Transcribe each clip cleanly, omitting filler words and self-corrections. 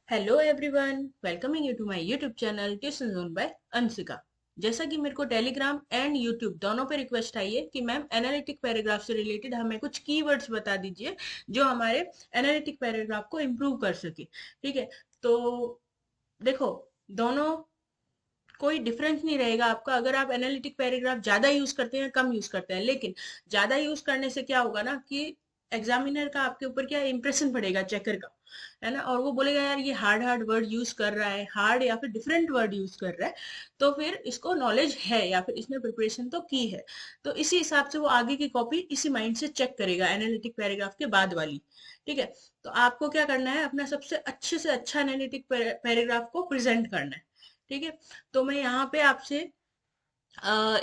Hello everyone, welcoming you to my YouTube channel tuition zone by Anshika. जैसा कि मेरे को टेलीग्राम एंड यूट्यूब दोनों पे रिक्वेस्ट आई है कि मैम एनालिटिक पैराग्राफ से रिलेटेड हमें कुछ कीवर्ड्स बता दीजिए जो हमारे एनालिटिक पैराग्राफ को इम्प्रूव कर सके। ठीक है, तो देखो, दोनों कोई डिफरेंस नहीं रहेगा आपका अगर आप एनालिटिक पैराग्राफ ज्यादा यूज करते हैं कम यूज करते हैं। लेकिन ज्यादा यूज करने से क्या होगा ना कि एग्जामिनर का आपके ऊपर क्या इंप्रेशन पड़ेगा, चेकर का, है ना। और वो बोलेगा यार ये हार्ड हार्ड वर्ड यूज कर रहा है, हार्ड या फिर डिफरेंट वर्ड यूज कर रहा है, तो फिर इसको नॉलेज है या फिर इसने प्रिपरेशन तो की है। तो इसी हिसाब से वो आगे की कॉपी इसी माइंड से चेक करेगा एनालिटिक पैराग्राफ के बाद वाली। ठीक है, तो आपको क्या करना है, अपना सबसे अच्छे से अच्छा एनालिटिक पैराग्राफ को प्रेजेंट करना है। ठीक है, तो मैं यहाँ पे आपसे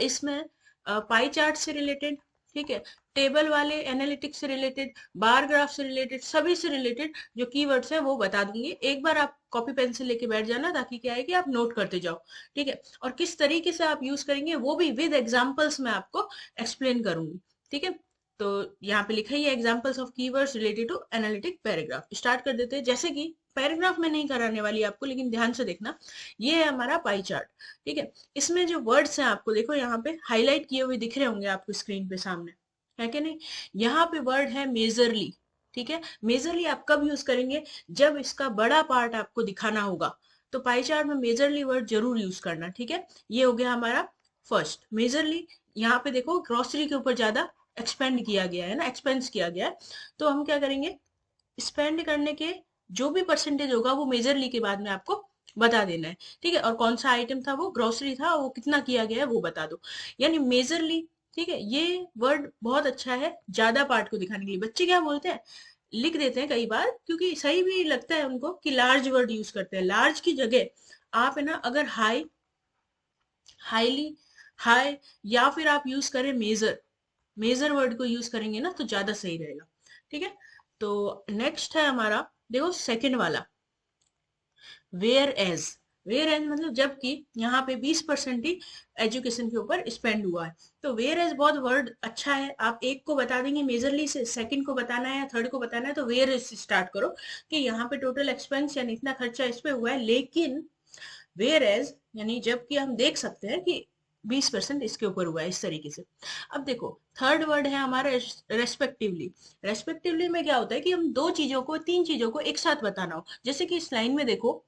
इसमें पाई चार्ट से रिलेटेड, ठीक है, टेबल वाले एनालिटिक्स से रिलेटेड, बार ग्राफ से रिलेटेड, सभी से रिलेटेड जो कीवर्ड्स हैं वो बता दूंगी। एक बार आप कॉपी पेंसिल लेके बैठ जाना ताकि क्या है कि आप नोट करते जाओ। ठीक है, और किस तरीके से आप यूज करेंगे वो भी विद एग्जांपल्स मैं आपको एक्सप्लेन करूंगी। ठीक है, तो यहाँ पे लिखा ही है examples of keywords related to analytic paragraph. Start कर देते हैं। जैसे कि पैराग्राफ में नहीं कराने वाली आपको, लेकिन ध्यान से देखना, ये है हमारा पाई चार्ट। ठीक है, इसमें जो वर्ड्स हैं आपको देखो यहाँ पे हाईलाइट किए हुए दिख रहे होंगे आपको स्क्रीन पे सामने, है कि नहीं। यहाँ पे वर्ड है मेजरली। ठीक है, मेजरली आप कब यूज करेंगे, जब इसका बड़ा पार्ट आपको दिखाना होगा, तो पाई चार्ट में मेजरली वर्ड जरूर यूज करना। ठीक है, ये हो गया हमारा फर्स्ट मेजरली। यहाँ पे देखो ग्रोसरी के ऊपर ज्यादा एक्सपेंड किया गया है ना, एक्सपेंस किया गया है, तो हम क्या करेंगे, स्पेंड करने के जो भी परसेंटेज होगा वो मेजरली के बाद में आपको बता देना है। ठीक है, और कौन सा आइटम था, वो ग्रोसरी था, वो कितना किया गया है वो बता दो, यानी मेजरली। ठीक है, ये वर्ड बहुत अच्छा है ज्यादा पार्ट को दिखाने के लिए। बच्चे क्या बोलते हैं, लिख देते हैं कई बार, क्योंकि सही भी लगता है उनको कि लार्ज वर्ड यूज करते हैं। लार्ज की जगह आप है ना, अगर हाई, हाईली, हाई, या फिर आप यूज करें मेजर, मेजर वर्ड को यूज करेंगे ना तो ज्यादा सही रहेगा। ठीक है, तो नेक्स्ट है हमारा, देखो सेकंड वाला, वेयर एज। वेयर एज मतलब जबकि यहाँ पे 20% ही एजुकेशन के ऊपर स्पेंड हुआ है। तो वेयर एज बहुत वर्ड अच्छा है। आप एक को बता देंगे मेजरली से, सेकंड को बताना है या थर्ड को बताना है तो वेयर एज से स्टार्ट करो कि यहाँ पे टोटल एक्सपेंस यानी इतना खर्चा इस पे हुआ है। लेकिन वेयर एज यानी जबकि हम देख सकते हैं कि 20% इसके ऊपर हुआ है, इस तरीके से। अब देखो थर्ड वर्ड है हमारा रेस्पेक्टिवली। रेस्पेक्टिवली में क्या होता है कि हम दो चीजों को, तीन चीजों को एक साथ बताना हो। जैसे कि इस लाइन में देखो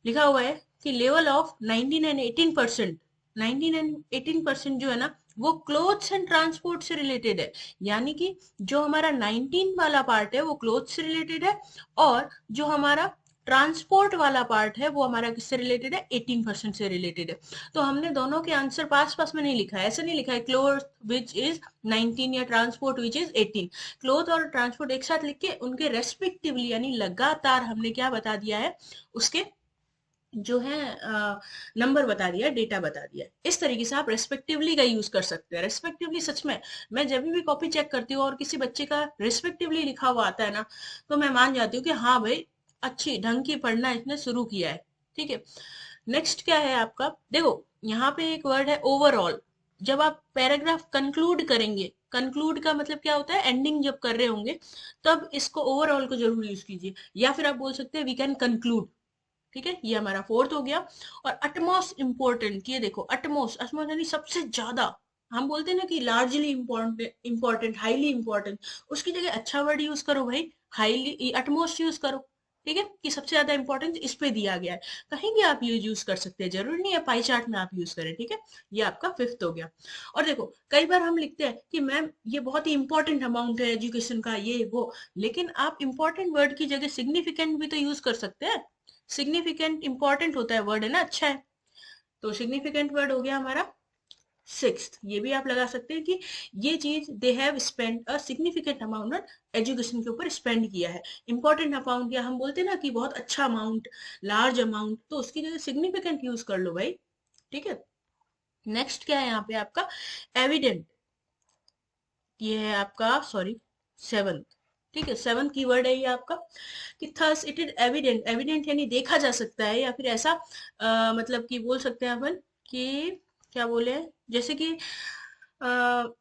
लिखा हुआ है कि लेवल ऑफ 19 एंड 18%। 19 एंड 18% जो है ना, वो क्लोथ्स एंड ट्रांसपोर्ट से रिलेटेड है। यानी कि जो हमारा 19 वाला पार्ट है वो क्लोथ से रिलेटेड है, और जो हमारा ट्रांसपोर्ट वाला पार्ट है वो हमारा किससे रिलेटेड है, 18% से रिलेटेड है। तो हमने दोनों के आंसर पास पास में नहीं लिखा है, ऐसे नहीं लिखा है क्लोथ विच इज 19 या ट्रांसपोर्ट विच इज 18। क्लोथ और ट्रांसपोर्ट एक साथ लिख के उनके रेस्पेक्टिवली यानी लगातार हमने क्या बता दिया है, उसके जो है नंबर बता दिया, डेटा बता दिया। इस तरीके से आप रेस्पेक्टिवली का यूज कर सकते हैं। रेस्पेक्टिवली सच में, मैं जब भी कॉपी चेक करती हूँ और किसी बच्चे का रेस्पेक्टिवली लिखा हुआ आता है ना, तो मैं मान जाती हूँ कि हाँ भाई अच्छी ढंग की पढ़ना इसने शुरू किया है। ठीक है, नेक्स्ट क्या है आपका, देखो यहाँ पे एक वर्ड है ओवरऑल। जब आप पैराग्राफ कंक्लूड करेंगे, कंक्लूड का मतलब क्या होता है, एंडिंग जब कर रहे होंगे, तब इसको ओवरऑल को जरूर यूज कीजिए। या फिर आप बोल सकते हैं वी कैन कंक्लूड। ठीक है, ये हमारा फोर्थ हो गया। और अटमोस्ट इंपॉर्टेंट, ये देखो अटमोस्ट, अटमोस्ट यानी सबसे ज्यादा। हम बोलते हैं ना कि largely important, important, highly important, उसकी जगह अच्छा वर्ड यूज करो भाई, हाईली, अटमोस्ट यूज करो। ठीक है, कि सबसे ज्यादा इंपॉर्टेंस इस पे दिया गया है। कहीं भी आप यूज कर सकते हैं, जरूरी नहीं है पाई चार्ट में आप यूज करें। ठीक है, ये आपका फिफ्थ हो गया। और देखो कई बार हम लिखते हैं कि मैम ये बहुत ही इंपॉर्टेंट अमाउंट है एजुकेशन का, ये वो, लेकिन आप इंपॉर्टेंट वर्ड की जगह सिग्निफिकेंट भी तो यूज कर सकते हैं। सिग्निफिकेंट इंपॉर्टेंट होता है वर्ड, है ना, अच्छा है। तो सिग्निफिकेंट वर्ड हो गया हमारा सिक्स्थ। ये भी आप लगा सकते हैं कि ये चीज they have spend a significant amount on education के ऊपर स्पेंड किया है। इंपॉर्टेंट अमाउंट, या हम बोलते हैं ना कि बहुत अच्छा अमाउंट, लार्ज अमाउंट, तो उसकी जगह सिग्निफिकेंट यूज कर लो भाई। ठीक है, नेक्स्ट क्या है यहाँ पे आपका, एविडेंट। ये है आपका, सॉरी, सेवंथ। ठीक है, सेवंथ कीवर्ड है ये आपका कि thus it is evident. Evident यानी देखा जा सकता है, या फिर ऐसा मतलब कि बोल सकते हैं अपन कि क्या बोले, जैसे कि अ,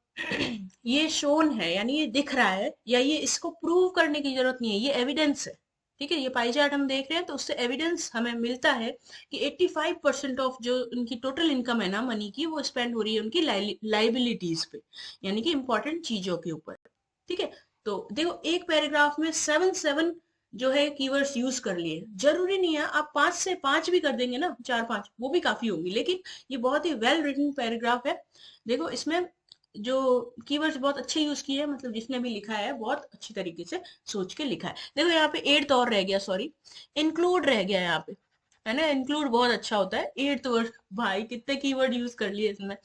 ये शोन है यानी ये दिख रहा है, या ये इसको प्रूव करने की जरूरत नहीं है, ये एविडेंस है। ठीक है, ये पाई चार्ट हम देख रहे हैं तो उससे एविडेंस हमें मिलता है कि 85% ऑफ जो उनकी टोटल इनकम है ना मनी की, वो स्पेंड हो रही है उनकी लाइबिलिटीज पे, यानी कि इंपॉर्टेंट चीजों के ऊपर। ठीक है, तो देखो एक पैराग्राफ में 7 जो है कीवर्ड्स यूज कर लिए। जरूरी नहीं है आप 5 भी कर देंगे ना, 4-5 वो भी काफी होंगी, लेकिन ये बहुत ही वेल रिटन पैराग्राफ है। देखो इसमें जो कीवर्ड्स बहुत अच्छे यूज किए हैं, मतलब जिसने भी लिखा है बहुत अच्छी तरीके से सोच के लिखा है। देखो यहाँ पे एट्थ और रह गया, सॉरी इंक्लूड रह गया यहाँ पे, है ना। इंक्लूड बहुत अच्छा होता है। एट्थ वर्ड, भाई कितने कीवर्ड यूज कर लिए इसमें।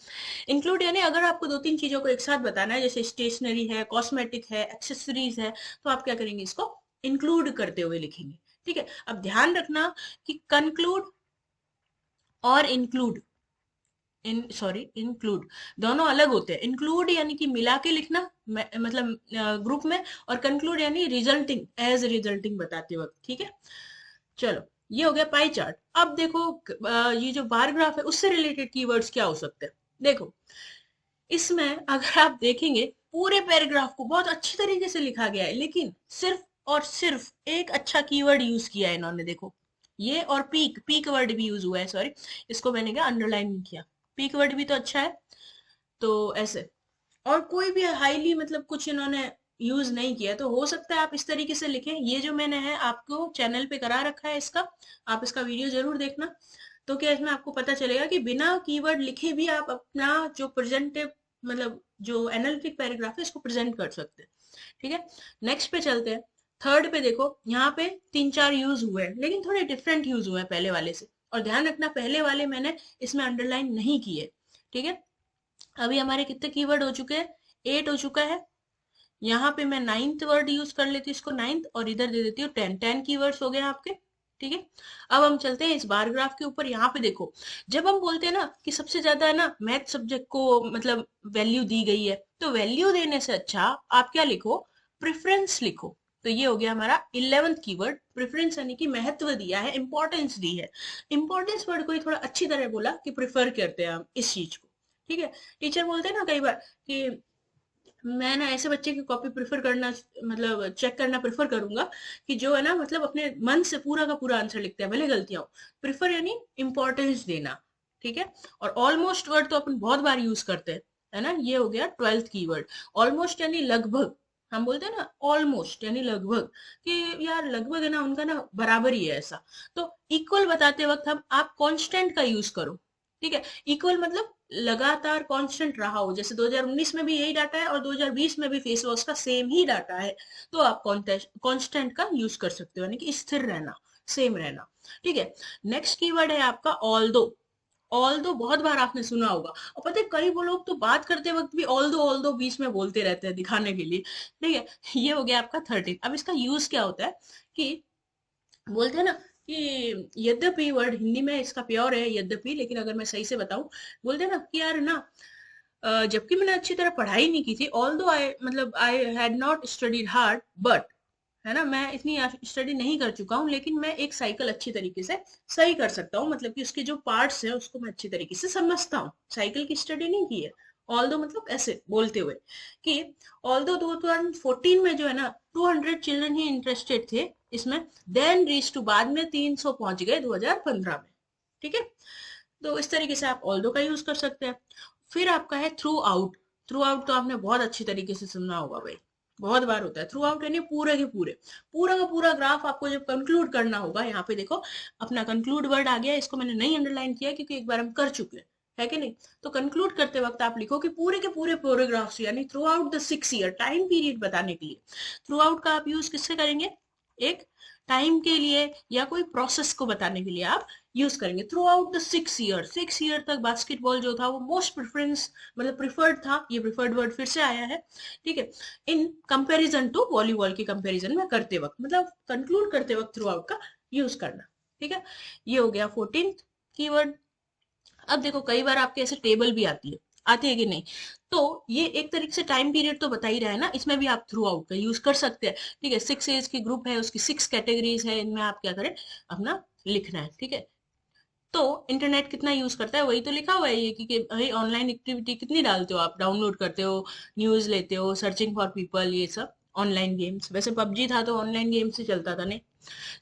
इंक्लूड यानी अगर आपको 2-3 चीजों को एक साथ बताना है, जैसे स्टेशनरी है, कॉस्मेटिक है, एक्सेसरीज है, तो आप क्या करेंगे, इसको इंक्लूड करते हुए लिखेंगे। ठीक है, अब ध्यान रखना कि कंक्लूड और इंक्लूड दोनों अलग होते हैं। इंक्लूड यानी कि मिला के लिखना, मतलब ग्रुप में, और कंक्लूड यानी रिजल्टिंग, एज रिजल्टिंग बताते वक्त। ठीक है, चलो ये हो गया पाई चार्ट। अब देखो ये जो बार ग्राफ है उससे रिलेटेड कीवर्ड्स क्या हो सकते हैं। देखो इसमें अगर आप देखेंगे पूरे पैराग्राफ को बहुत अच्छी तरीके से लिखा गया है, लेकिन सिर्फ और सिर्फ एक अच्छा कीवर्ड यूज किया है इन्होंने। देखो ये, और पीक पीक वर्ड भी यूज हुआ है, सॉरी इसको मैंने क्या अंडरलाइन नहीं किया, पीक वर्ड भी तो अच्छा है। तो ऐसे, और कोई भी हाईली मतलब कुछ इन्होंने यूज नहीं किया, तो हो सकता है आप इस तरीके से लिखें। ये जो मैंने है आपको चैनल पे करा रखा है इसका, आप इसका वीडियो जरूर देखना। तो क्या इसमें आपको पता चलेगा कि बिना कीवर्ड लिखे भी आप अपना जो प्रेजेंटिव, मतलब जो एनालिटिक पैराग्राफ है इसको प्रेजेंट कर सकते हैं। ठीक है, नेक्स्ट पे चलते हैं। थर्ड पे देखो यहाँ पे 3-4 यूज हुए हैं, लेकिन थोड़े डिफरेंट यूज हुए हैं पहले वाले से। और ध्यान रखना पहले वाले मैंने इसमें अंडरलाइन नहीं किए। ठीक है, अभी हमारे कितने कीवर्ड हो चुके हैं, 8 हो चुका है। यहाँ पे मैं 9th वर्ड यूज कर लेती हूँ इसको 9th, और इधर दे देती हूँ 10 कीवर्ड्स हो गए आपके। ठीक है, अब हम चलते हैं इस बार ग्राफ के ऊपर। यहाँ पे देखो जब हम बोलते हैं ना कि सबसे ज्यादा है ना मैथ सब्जेक्ट को मतलब वैल्यू दी गई है, तो वैल्यू देने से अच्छा आप क्या लिखो, प्रेफरेंस लिखो। तो ये हो गया हमारा 11th कीवर्ड, प्रेफरेंस, यानी कि महत्व दिया है, इंपॉर्टेंस दी है। इंपॉर्टेंस वर्ड को ही थोड़ा अच्छी तरह बोला कि प्रिफर करते हैं हम इस चीज को। ठीक है, टीचर बोलते हैं ना कई बार कि मैं ना ऐसे बच्चे की कॉपी प्रेफर करना, मतलब चेक करना प्रेफर करूंगा कि जो है ना मतलब अपने मन से पूरा का पूरा आंसर लिखते हैं, भले गलतियां हो। प्रेफर यानी इंपॉर्टेंस देना। ठीक है, और ऑलमोस्ट वर्ड तो अपन बहुत बार यूज करते हैं, है ना। ये हो गया 12th कीवर्ड, ऑलमोस्ट यानी लगभग। हम बोलते हैं ना ऑलमोस्ट यानी लगभग, कि यार लगभग है ना उनका ना बराबर ही है ऐसा। तो इक्वल बताते वक्त हम आप कांस्टेंट का यूज करो। ठीक है, इक्वल मतलब लगातार कांस्टेंट रहा हो, जैसे 2019 में भी यही डाटा है और 2020 में भी फेस वॉश का सेम ही डाटा है, तो आप कांस्टेंट का यूज कर सकते हो, यानी कि स्थिर रहना, सेम रहना। ठीक है, नेक्स्ट कीवर्ड है आपका ऑल्दो। ऑल्दो बहुत बार आपने सुना होगा, और पता है कई वो लोग तो बात करते वक्त भी ऑल्दो बीच में बोलते रहते हैं दिखाने के लिए। ठीक है, ये हो गया आपका 13। अब इसका यूज क्या होता है कि बोलते हैं ना कि यद्यपि, वर्ड हिंदी में इसका प्योर है यद्यपि, लेकिन अगर मैं सही से बताऊं, बोलते हैं ना कि यार ना जबकि मैंने अच्छी तरह पढ़ाई नहीं की थी, ऑल्दो आई मतलब I had not studied hard, but, है ना, मैं इतनी स्टडी नहीं कर चुका हूँ, लेकिन मैं एक साइकिल अच्छी तरीके से सही कर सकता हूँ, मतलब कि उसके जो पार्ट्स है उसको मैं अच्छी तरीके से समझता हूँ। साइकिल की स्टडी नहीं की है। ऑल्दो मतलब ऐसे बोलते हुए कि ऑल्दो 2014 में जो है ना 200 चिल्ड्रन ही इंटरेस्टेड थे इसमें, देन रीच टू, बाद में 300 पहुंच गए 2015 में। ठीक है, तो इस तरीके से आप ऑल्दो का यूज कर सकते हैं। फिर आपका है थ्रू आउट। थ्रू आउट तो आपने बहुत अच्छी तरीके से सुना होगा भाई, बहुत बार होता है। थ्रू आउट यानी पूरे के पूरे, पूरा का पूरा ग्राफ आपको जब कंक्लूड करना होगा, यहाँ पे देखो अपना कंक्लूड वर्ड आ गया, इसको मैंने नहीं अंडरलाइन किया क्योंकि एक बार हम कर चुके हैं, है कि नहीं। तो कंक्लूड करते वक्त आप लिखो कि पूरे के पूरे पैराग्राफ्स, यानी through out the 6 year time period बताने के लिए। थ्रू आउट का आप यूज किससे करेंगे, एक टाइम के लिए या कोई प्रोसेस को बताने के लिए आप यूज करेंगे। Through out the 6 year, 6 year तक बास्केटबॉल जो था वो मोस्ट प्रेफरेंस मतलब प्रिफर्ड था। ये प्रिफर्ड वर्ड फिर से आया है। ठीक है, इन कंपैरिजन टू वॉलीबॉल की कंपैरिजन में करते वक्त, मतलब कंक्लूड करते वक्त थ्रू आउट का यूज करना। ठीक है, ये हो गया 14th कीवर्ड। अब देखो कई बार आपके ऐसे टेबल भी आती है कि नहीं, तो ये एक तरीके से टाइम पीरियड तो बता ही रहा है ना, इसमें भी आप थ्रू आउट का यूज कर सकते हैं। ठीक है, 6 एज की ग्रुप है, उसकी 6 कैटेगरीज है, इनमें आप क्या करें, अपना लिखना है। ठीक है, तो इंटरनेट कितना यूज करता है वही तो लिखा हुआ है ये, कि भाई ऑनलाइन एक्टिविटी कितनी डालते हो आप, डाउनलोड करते हो, न्यूज लेते हो, सर्चिंग फॉर पीपल, ये सब ऑनलाइन गेम्स, वैसे पबजी था तो ऑनलाइन गेम से चलता था नहीं।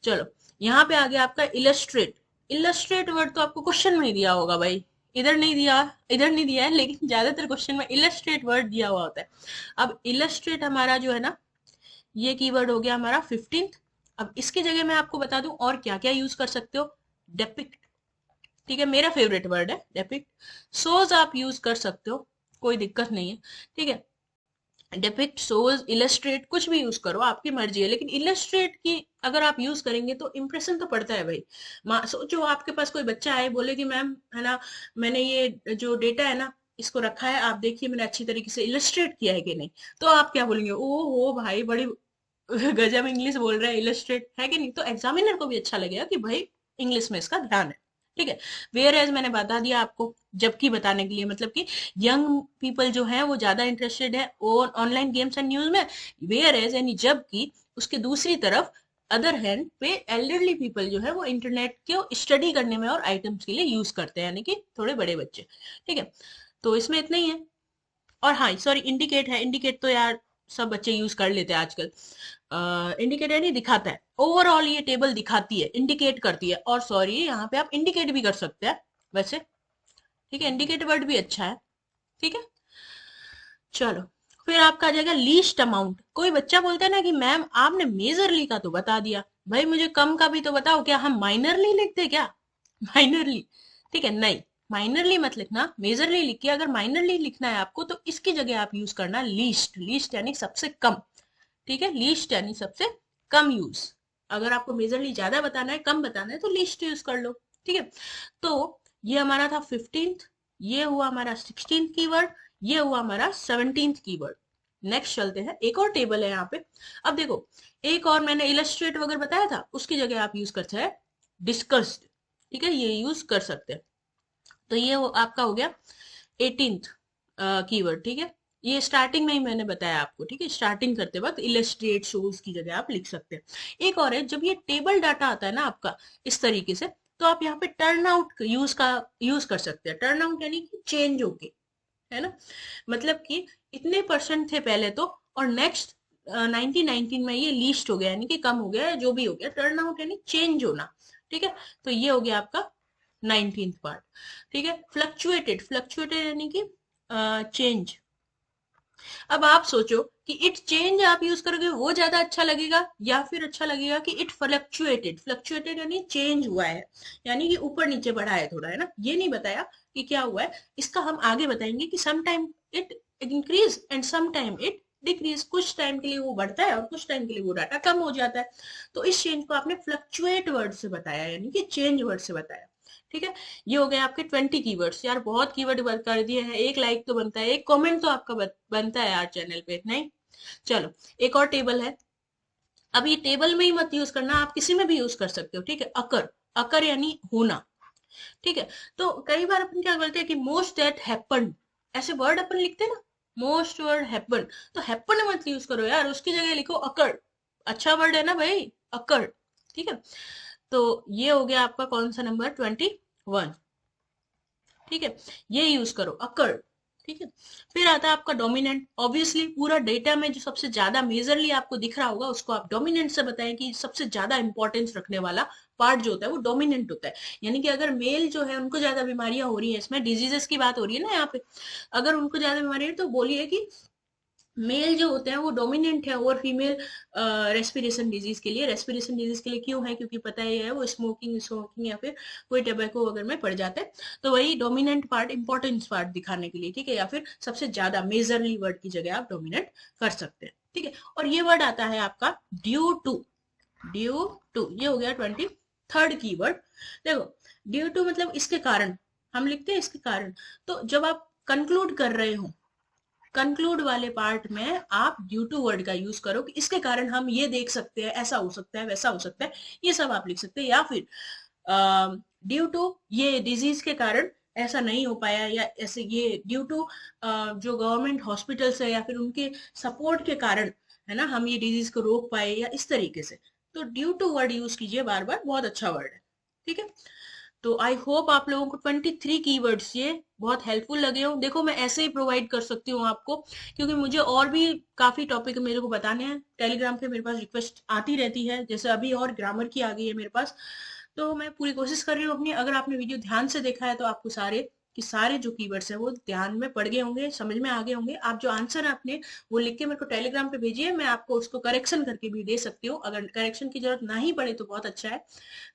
चलो, यहाँ पे आ गया आपका इलस्ट्रेट। इलस्ट्रेट वर्ड तो आपको क्वेश्चन में ही दिया होगा भाई, इधर नहीं दिया, इधर नहीं दिया है, लेकिन ज्यादातर क्वेश्चन में इलस्ट्रेट वर्ड दिया हुआ होता है। अब इलस्ट्रेट हमारा जो है ना, ये कीवर्ड हो गया हमारा 15th। अब इसकी जगह मैं आपको बता दूं और क्या क्या यूज कर सकते हो। डेपिक्ट, ठीक है, मेरा फेवरेट वर्ड है डेपिक्ट। सोज आप यूज कर सकते हो, कोई दिक्कत नहीं है, ठीक है। डिपिक्ट, सोज, इलस्ट्रेट, कुछ भी यूज करो, आपकी मर्जी है, लेकिन इलस्ट्रेट की अगर आप यूज करेंगे तो इम्प्रेशन तो पड़ता है भाई। सोचो आपके पास कोई बच्चा आए, बोले कि मैम है ना, मैंने ये जो डेटा है ना, इसको रखा है, आप देखिए मैंने अच्छी तरीके से इलस्ट्रेट किया है कि नहीं। तो आप क्या बोलेंगे, ओ हो भाई बड़ी गजब इंग्लिश बोल रहा है, इलस्ट्रेट है कि नहीं। तो एग्जामिनर को भी अच्छा लगेगा कि भाई इंग्लिश में इसका ध्यान है, ठीक है। वेयर एज मैंने बता दिया आपको, जबकि बताने के लिए, मतलब कि यंग पीपल जो है वो ज्यादा इंटरेस्टेड है ऑनलाइन गेम्स एंड न्यूज में। वेयर एज यानी जबकि, उसके दूसरी तरफ अदर हैंड पे एल्डरली पीपल जो है वो इंटरनेट को स्टडी करने में और आइटम्स के लिए यूज करते हैं, यानी कि थोड़े बड़े बच्चे, ठीक है। तो इसमें इतना ही है। और हाँ सॉरी, इंडिकेट है, इंडिकेट तो यार सब बच्चे यूज कर लेते हैं आजकल। इंडिकेट यानी दिखाता है, ओवरऑल ये टेबल दिखाती है, इंडिकेट करती है। और सॉरी, यहाँ पे आप इंडिकेट भी कर सकते हैं वैसे, ठीक है, इंडिकेट वर्ड भी अच्छा है, ठीक है। चलो, फिर आपका आ जाएगा लीस्ट अमाउंट। कोई बच्चा बोलता है ना कि मैम आपने मेजरली का तो बता दिया, भाई मुझे कम का भी तो बताओ, क्या हम माइनरली लिखते क्या? माइनरली, ठीक है, नहीं, माइनरली मत लिखना, मेजरली लिखिए। अगर माइनरली लिखना है आपको तो इसकी जगह आप यूज करना लीस्ट। लीस्ट यानी सबसे कम, ठीक है, लीस्ट यानी सबसे कम यूज। अगर आपको मेजरली ज्यादा बताना है, कम बताना है, तो लीस्ट यूज कर लो, ठीक है। तो ये हमारा था 15th, ये हुआ हमारा 16th कीवर्ड, ये हुआ हमारा 17th कीवर्ड। नेक्स्ट चलते हैं, एक और टेबल है यहाँ पे। अब देखो, एक और मैंने इलस्ट्रेट वगैरह बताया था, उसकी जगह आप यूज करते हैं डिस्कस्ड, ठीक है, ये यूज कर सकते हैं। तो ये आपका हो गया 18th कीवर्ड, ठीक है। ये स्टार्टिंग में ही मैंने बताया आपको, ठीक है, स्टार्टिंग करते वक्त इलस्ट्रेट शोज की जगह आप लिख सकते हैं। एक और है, जब ये टेबल डाटा आता है ना आपका इस तरीके से, तो आप यहाँ पे टर्न आउट यूज कर सकते हैं। टर्न आउट यानी कि चेंज होके, है ना, मतलब कि इतने परसेंट थे पहले तो, और नेक्स्ट 1919 में ये लीस्ट हो गया, यानी कि कम हो गया, जो भी हो गया। टर्न आउट यानी चेंज होना, ठीक है। तो ये हो गया आपका 19th पार्ट, ठीक है। फ्लक्चुएटेड, फ्लक्चुएटेड यानी कि चेंज। अब आप सोचो कि इट चेंज आप यूज करोगे वो ज्यादा अच्छा लगेगा, या फिर अच्छा लगेगा कि इट फ्लक्चुएटेड। फ्लक्चुएटेड यानी चेंज हुआ है, यानी कि ऊपर नीचे बढ़ा है थोड़ा, है ना। ये नहीं बताया कि क्या हुआ है, इसका हम आगे बताएंगे कि some time it increase and some time it decrease. कुछ टाइम के लिए वो बढ़ता है और कुछ टाइम के लिए वो डाटा कम हो जाता है। तो इस चेंज को आपने फ्लक्चुएट वर्ड से बताया, यानी कि चेंज वर्ड से बताया, ठीक है। ये हो गए आपके 20 कीवर्ड्स। यार बहुत कीवर्ड कर दिए हैं, एक लाइक तो बनता है, एक कमेंट तो आपका बनता है यार चैनल पे, नहीं? चलो, एक और टेबल है। अब ये टेबल में ही मत यूज करना, आप किसी में भी यूज कर सकते हो, ठीक है। अकर, अकर यानी होना, ठीक है। तो कई बार अपन क्या करते हैं कि मोस्ट दैट हैपेंड, ऐसे वर्ड अपन लिखते हैं ना, मोस्ट वर्ड हैपन, तो हैपन मत यूज करो यार, उसकी जगह लिखो अकर। अच्छा वर्ड है ना भाई, अकर, ठीक है। तो ये हो गया आपका कौन सा नंबर, 21, ठीक है। ये यूज करो अकर, ठीक है। फिर आता है आपका डोमिनेंट। ऑब्वियसली पूरा डेटा में जो सबसे ज्यादा मेजरली आपको दिख रहा होगा उसको आप डोमिनेंट से बताएं कि सबसे ज्यादा इंपॉर्टेंस रखने वाला पार्ट जो होता है वो डोमिनेंट होता है। यानी कि अगर मेल जो है उनको ज्यादा बीमारियां हो रही है, इसमें डिजीजेस की बात हो रही है ना यहाँ पे, अगर उनको ज्यादा बीमारी है तो बोलिए कि मेल जो होते हैं वो डोमिनेंट है ओवर फीमेल रेस्पिरेशन डिजीज के लिए। रेस्पिरेशन डिजीज के लिए क्यों है, क्योंकि पता ही है वो स्मोकिंग स्मोकिंग या फिर कोई टबैको वगैरह में पड़ जाता है। तो वही डोमिनेंट पार्ट, इंपॉर्टेंस पार्ट दिखाने के लिए, ठीक है, या फिर सबसे ज्यादा मेजरली वर्ड की जगह आप डोमिनेंट कर सकते हैं, ठीक है। और ये वर्ड आता है आपका ड्यू टू, ड्यू टू, ये हो गया 23rd कीवर्ड। देखो, ड्यू टू मतलब इसके कारण, हम लिखते हैं इसके कारण। तो जब आप कंक्लूड कर रहे हो, कंक्लूड वाले पार्ट में आप ड्यू टू वर्ड का यूज करो कि इसके कारण हम ये देख सकते हैं, ऐसा हो सकता है, वैसा हो सकता है, ये सब आप लिख सकते हैं। या फिर ड्यू टू ये डिजीज के कारण ऐसा नहीं हो पाया, या ऐसे ये ड्यू टू जो गवर्नमेंट हॉस्पिटल्स है या फिर उनके सपोर्ट के कारण, है ना, हम ये डिजीज को रोक पाए, या इस तरीके से। तो ड्यू टू वर्ड यूज कीजिए बार बार, बहुत अच्छा वर्ड है, ठीक है। तो आई होप आप लोगों को 23 कीवर्ड्स ये बहुत हेल्पफुल लगे हो। देखो मैं ऐसे ही प्रोवाइड कर सकती हूँ आपको, क्योंकि मुझे और भी काफी टॉपिक मेरे को बताने हैं। टेलीग्राम पे मेरे पास रिक्वेस्ट आती रहती है, जैसे अभी और ग्रामर की आ गई है मेरे पास। तो मैं पूरी कोशिश कर रही हूँ अपनी। अगर आपने वीडियो ध्यान से देखा है तो आपको सारे जो कीवर्ड्स हैं वो ध्यान में पड़ गए होंगे, समझ में आ गए होंगे। आप जो आंसर है अपने वो लिख के मेरे को टेलीग्राम पे भेजिए, मैं आपको उसको करेक्शन करके भी दे सकती हूँ। अगर करेक्शन की जरूरत ना ही पड़े तो बहुत अच्छा है।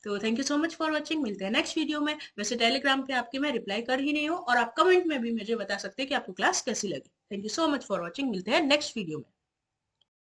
तो thank you so much for watching, मिलते हैं नेक्स्ट वीडियो में। वैसे टेलीग्राम पे आपके मैं रिप्लाई कर ही नहीं हूँ, और आप कमेंट में भी मुझे बता सकते हैं कि आपको क्लास कैसी लगी। Thank you so much for watching, मिलते हैं नेक्स्ट वीडियो में।